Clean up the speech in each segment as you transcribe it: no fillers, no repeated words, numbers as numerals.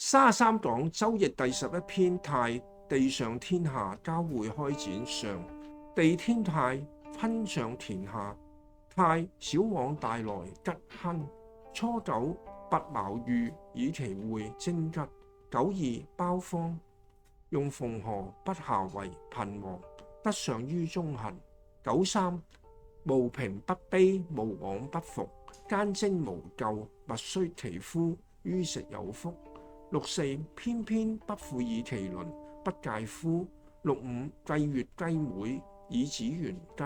33講周易第11篇太，地上天下交會開展上，地天太坤上田下，太小往大來吉亨。初九拔茅寓以其會貞吉。九二包方用縫合不下為貧王，得上於中行。九三無平不卑，無往不復，奸精無咎，勿須其夫，於食有福。六四偏偏不富以其鄰，不介夫。六五繼月繼妹，以子元吉。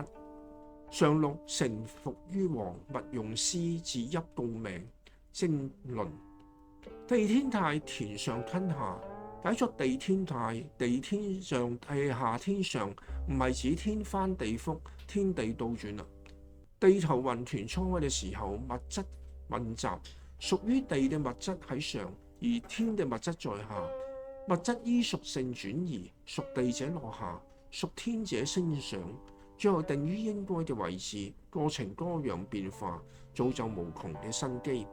上六臣服於王，勿用師，自邑到命，正倫。地天太田上坤下，解作地天太，地天上地下天上，唔係指天翻地覆，天地倒轉啦。地頭運團初開嘅時候，物質混雜，屬於地嘅物質喺上，而天嘅物質在下。物質依屬性轉移，屬地者落下，屬天者升上，最後定於應該嘅位置，過程多樣變化，造就無窮嘅生機。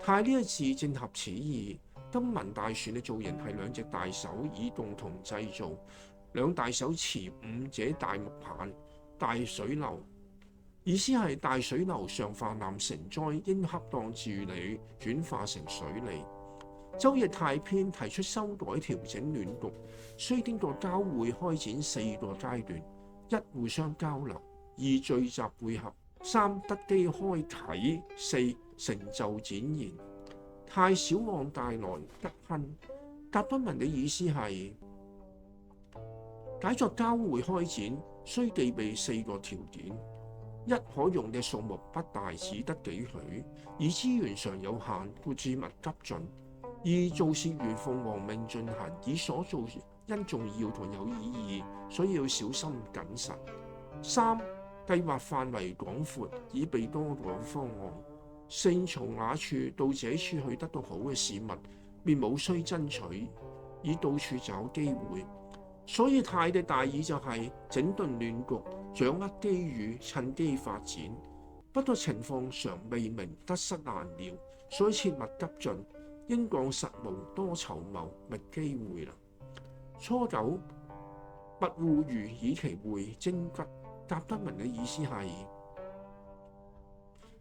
太呢個字正合此意。金文大船嘅造型係兩隻大手以共同製造，兩大手持五者大木棒，大水流，意思係大水流上泛濫成災，應恰當治理，轉化成水利。周易太篇提出修改調整亂局，需經過交會開展4個階段：一互相交流，二聚集會合，三得機開啓，四成就展現。太小往大來吉亨。甲骨文嘅意思係解作交會開展需具備4個條件：一可用嘅數目不大，只得幾許；二資源上有限，故致勿急進；二做事如奉王命進行，以所做因重要同有意義，所以要小心謹慎；三計劃範圍廣闊，以備多個方案。四從那處到這處去得到好嘅事物，便無需爭取，以到處找機會。所以太嘅大意就係整頓亂局，掌握機遇，趁機發展。不過情況尚未明，得失難料，所以切勿急進，應降實務，多籌謀，覓機會啦。初九拔戶寓以其會貞吉。甲骨文嘅意思係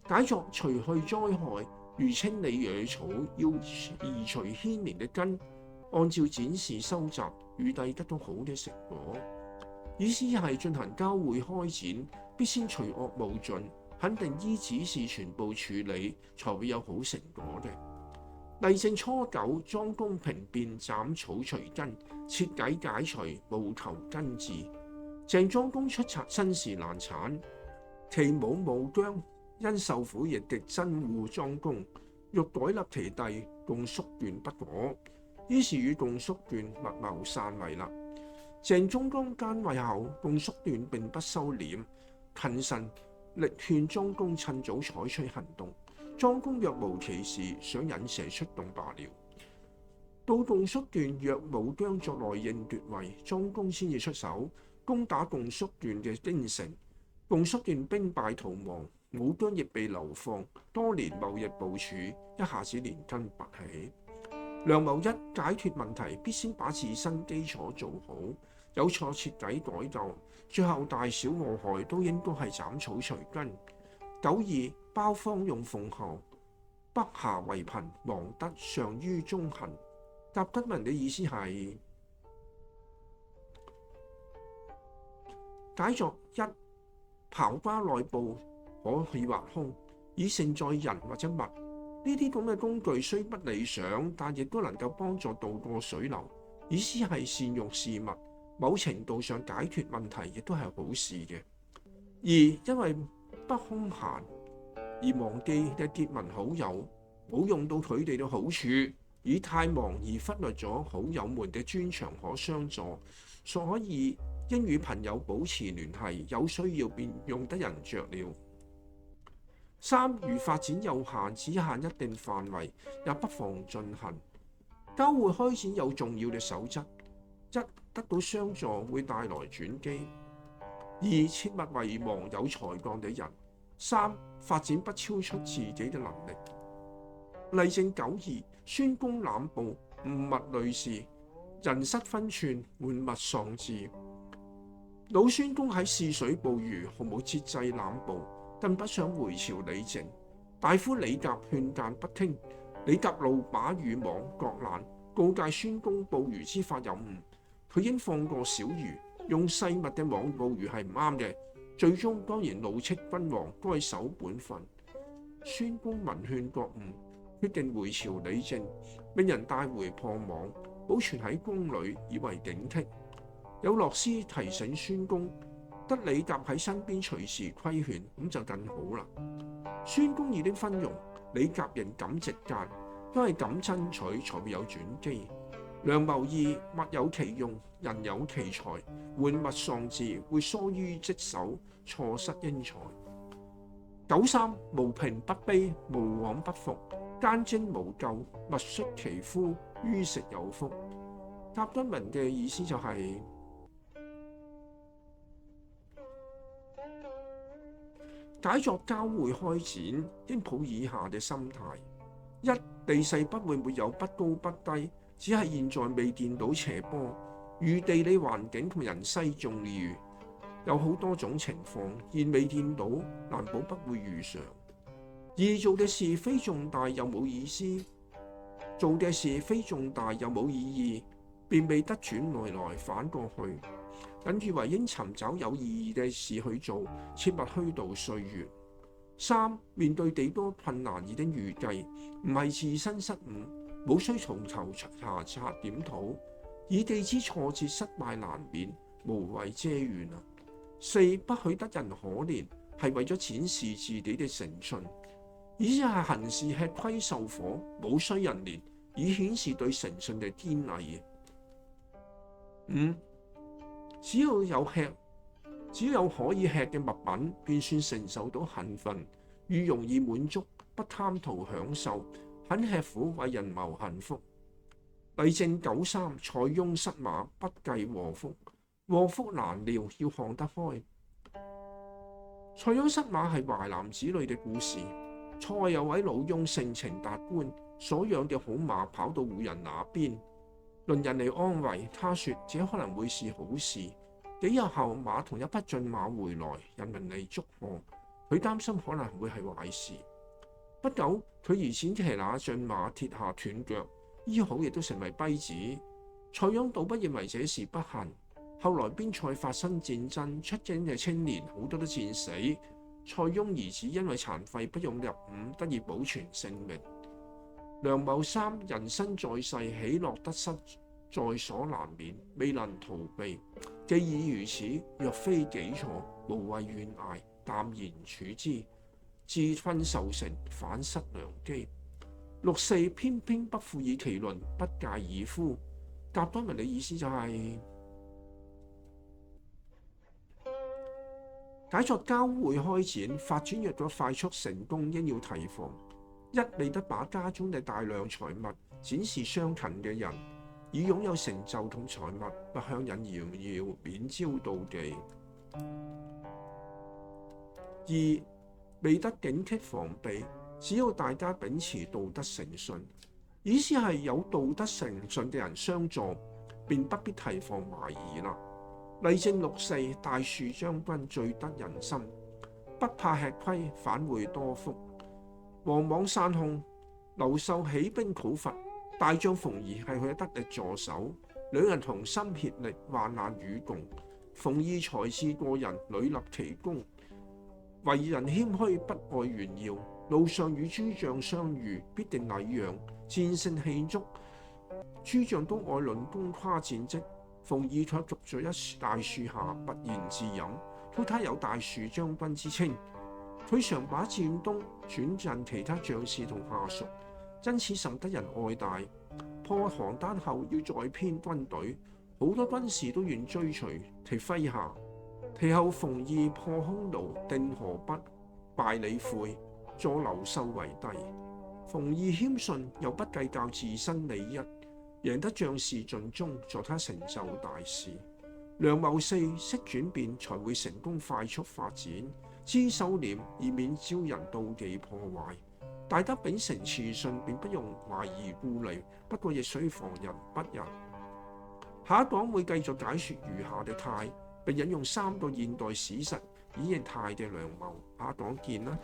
解作除去災害，如清理野草，要移除牽連嘅根，按照展示收集，預計得到好嘅成果。意思係進行交會開展，必先除惡務盡，肯定依指示全部處理，才會有好成果嘅。例正初九，莊公平變，斬草除根，設計解除，務求根治。鄭莊公出賊，身事難產，其母武姜因受苦亦極憎惡莊公，欲改立其弟共叔段不果，於是與共叔段密謀篡位啦。鄭莊公奸位後，共叔段並不收斂，勤臣力勸莊公趁早採取行動。莊公若無其事，想引蛇出洞罷了。到共叔段若武姜作內應奪位，莊公先至出手攻打共叔段嘅京城，共叔段兵敗逃亡，武姜亦被流放。多年貿易部署，一下子連根拔起。良謀一，解決問題必先把自身基礎做好，有錯徹底改革，最後大小禍害都應該係斬草除根。九二，包方用縫合，北下為貧，王德上於中行。甲骨文嘅意思係解作一，刨瓜內部可以挖空，以盛載人或者物。呢啲咁嘅工具雖不理想，但亦都能夠幫助渡過水流。意思係善用事物，某程度上解決問題，亦都係好事嘅。二，因為不空閒而忘記嘅結盟好友，冇用到佢哋嘅好處，以太忙而忽略咗好友們嘅專長可相助，所以應與朋友保持聯繫，有需要便用得人着了。三，如發展有限，只限一定範圍，也不妨進行。交會開展有重要嘅守則：一，得到相助會帶來轉機；二，切勿遺忘有才幹嘅人；三，發展不超出自己嘅能力。例證九二，宣公濫捕，誤勿慮事，人失分寸，玩物喪志。老孫公喺泗水捕魚，毫無節制濫捕，更不想回朝理政。大夫李甲勸諫不聽，李甲怒把漁網割爛，告誡孫公捕魚之法有誤，佢應放過小魚，用細密嘅網捕魚係唔啱嘅。最終當然怒斥君王該守本分。孫公聞勸覺悟，決定回朝理政，命人帶回破網，保存喺宮裏以為警惕。有樂師提醒孫公，得李甲喺身邊隨時規勸，咁就更好啦。孫公已經昏庸，李甲仍敢直諫，因為敢爭取才會有轉機。良謀易，物有其用，人有其才，玩物喪志，會疏於職守，錯失英才。93. 無平不卑，無往不復，奸精無咎，勿恤其夫，於食有福。甲骨文嘅意思就係、解作交會開展，應抱以下嘅心態：一、地勢不會沒有不高不低，只係現在未見到斜坡。如地理環境同人西眾遇，有好多種情況，現未見到，難保不會遇上。二、做嘅事非重大又冇意思，做嘅事非重大又冇意義，便未得轉回來反過去，等以為應尋找有意義嘅事去做，切勿虛度歲月。三、面對幾多困難已經預計，唔係自身失誤，冇需從頭查察檢討，已既知挫折失敗難免，無謂嗟怨啊。四、不許得人可憐，係為咗展示自己嘅誠信，意思係行事吃虧受火，冇需人憐，以顯示對誠信嘅堅毅。五、只要有可以吃嘅物品，便算承受到幸運，愈容易滿足，不貪圖享受，肯吃苦為人謀幸福。例證93，塞翁失馬，不計禍福，禍福難料，要看得開。塞翁失馬係淮南子女嘅故事。塞有位老翁性情達觀，所養嘅好馬跑到戶人那邊，鄰人嚟安慰他說：這可能會是好事。幾日後，馬同一匹駿馬回來，人民嚟祝賀，佢擔心可能會係壞事。不久，佢兒子騎那駿馬跌下斷腳，醫好亦都成為跛子。塞翁倒不認為這是不幸。後來邊塞發生戰爭，出征嘅青年好多都戰死，塞翁兒子因為殘廢不用入伍，得以保存性命。良謀三，人生在世，喜樂得失在所難免，未能逃避。既已如此，若非己錯，無謂怨艾，淡然處之，自困受成，反失良機。六四，偏偏不富以其鄰，不戒以夫。甲骨文嘅意思就係、解作交會開展，發展若咗快速成功，應要提防。一、未得把家中嘅大量財物展示相近嘅人，以擁有成就同財物，勿向人炫耀，免招妒忌。二、未得警惕防備，只要大家秉持道德誠信，意思係有道德誠信嘅人相助，便不必提防懷疑啦。例證六四，大樹將軍最得人心，不怕吃虧，反會多福。王莽散控，劉秀起兵討伐，大將馮夷係佢嘅得力助手，兩人同心協力，患難與共。馮夷才智過人，屢立奇功，為人謙虛，不愛炫耀。路上與諸將相遇，必定禮讓，戰勝慶祝。諸將都愛論功誇戰績，馮夷卻伏在一大樹下，不言自飲，都他有大樹將軍之稱。佢常把戰功轉贈其他將士同下屬，因此甚得人愛戴。破邯鄲後要再編軍隊，好多軍士都願追隨其麾下。其後馮夷破匈奴，定河北，敗李悝，助劉秀為帝。馮夷謙遜又不計較自身利益，贏得將士盡忠，助他成就大事。良謀四，識轉變才會成功快速發展，知收斂以免招人妒忌破壞。大德秉承慈信，便不容懷疑顧慮，不過亦需防人不仁。下一檔會繼續解說餘下的泰，並引用3個現代史實演繹泰嘅良謀。下一檔見啦。